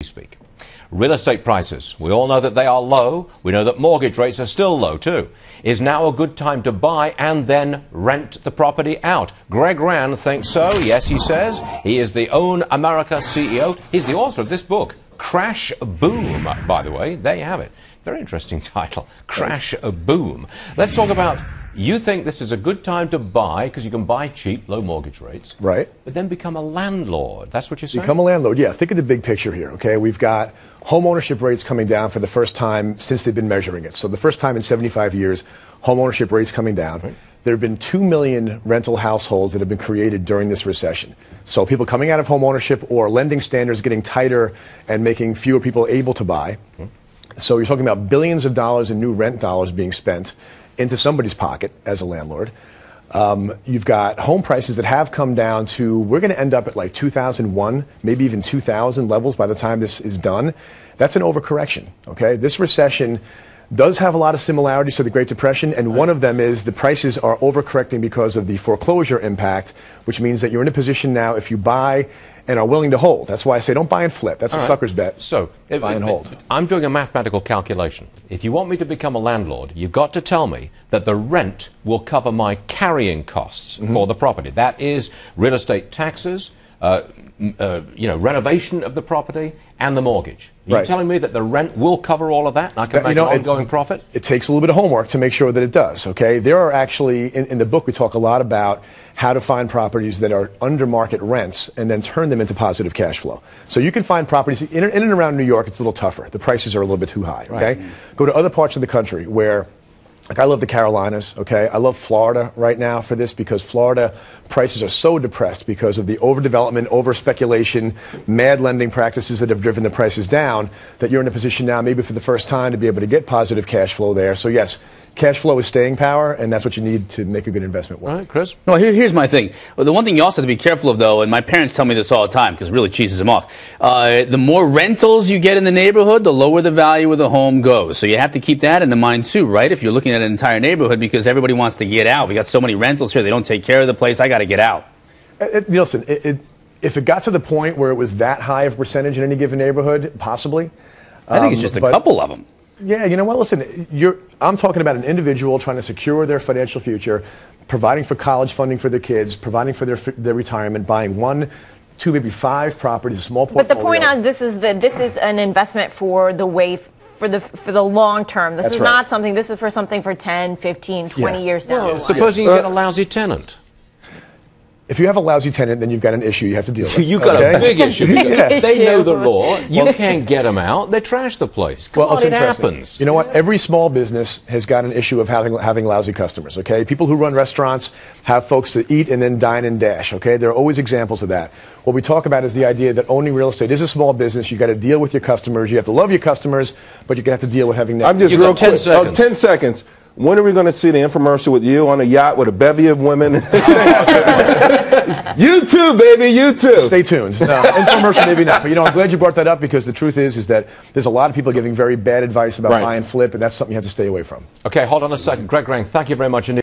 speak. Real estate prices, we all know that they are low. We know that mortgage rates are still low too. Is now a good time to buy and then rent the property out? Greg Rand thinks so. Yes, he says. He is the OwnAmerica CEO. He's the author of this book, Crash Boom, by the way. There you have it. Very interesting title, Crash Boom. Let's talk about, you think this is a good time to buy because you can buy cheap, low mortgage rates. Right. But then become a landlord. That's what you're saying? Become a landlord, yeah. Think of the big picture here, okay? We've got home ownership rates coming down for the first time since they've been measuring it. So the first time in 75 years, home ownership rates coming down. Right. There have been 2 million rental households that have been created during this recession. So people coming out of home ownership or lending standards getting tighter and making fewer people able to buy. So you're talking about billions of dollars in new rent dollars being spent into somebody's pocket as a landlord. You've got home prices that have come down to, we're going to end up at like 2001, maybe even 2000 levels by the time this is done. That's an overcorrection, okay? This recession does have a lot of similarities to the Great Depression, and one of them is the prices are overcorrecting because of the foreclosure impact, which means that you're in a position now, if you buy and are willing to hold. That's why I say don't buy and flip. That's a sucker's bet. So, buy and hold. I'm doing a mathematical calculation. If you want me to become a landlord, you've got to tell me that the rent will cover my carrying costs for the property. That is real estate taxes, renovation of the property, and the mortgage. You're telling me that the rent will cover all of that, and I can make an ongoing profit? It takes a little bit of homework to make sure that it does, okay? There are actually, in the book, we talk a lot about how to find properties that are under market rents and then turn them into positive cash flow. So you can find properties in and around New York, it's a little tougher. The prices are a little bit too high, okay? Right. Go to other parts of the country where, like, I love the Carolinas, okay? I love Florida right now for this because Florida prices are so depressed because of the overdevelopment, over-speculation, mad lending practices that have driven the prices down, that you're in a position now maybe for the first time to be able to get positive cash flow there. So yes, cash flow is staying power, and that's what you need to make a good investment work. All right, Chris? Well, here's my thing. Well, the one thing you also have to be careful of, though, and my parents tell me this all the time because it really cheeses them off, the more rentals you get in the neighborhood, the lower the value of the home goes. So you have to keep that in mind, too, right? If you're looking at an entire neighborhood, because everybody wants to get out. We got so many rentals here, they don't take care of the place. I got to get out. Listen, if it got to the point where it was that high of a percentage in any given neighborhood, possibly. I think it's just a couple of them. Yeah, you know what? Listen, I'm talking about an individual trying to secure their financial future, providing for college funding for their kids, providing for their retirement, buying 1, 2, maybe 5 properties, a small portfolio. But the point on this is that this is an investment for the long term. This is not something. This is for something for 10, 15, 20 years down the line. Supposing you get a lousy tenant. If you have a lousy tenant, then you've got an issue you have to deal with. You've got a big issue. They know the law. You can't get them out. They trash the place. It happens. You know what? Every small business has got an issue of having lousy customers, okay? People who run restaurants have folks to eat and then dine and dash, okay? There are always examples of that. What we talk about is the idea that owning real estate is a small business. You've got to deal with your customers. You have to love your customers, but you're going to have to deal with having negative. I'm just real quick. 10 seconds. 10 seconds. When are we going to see the infomercial with you on a yacht with a bevy of women? You too, baby, you too. Stay tuned. No, infomercial maybe not. But, I'm glad you brought that up because the truth is that there's a lot of people giving very bad advice about buy and flip, and that's something you have to stay away from. Okay, hold on a second. Greg Rand, thank you very much indeed.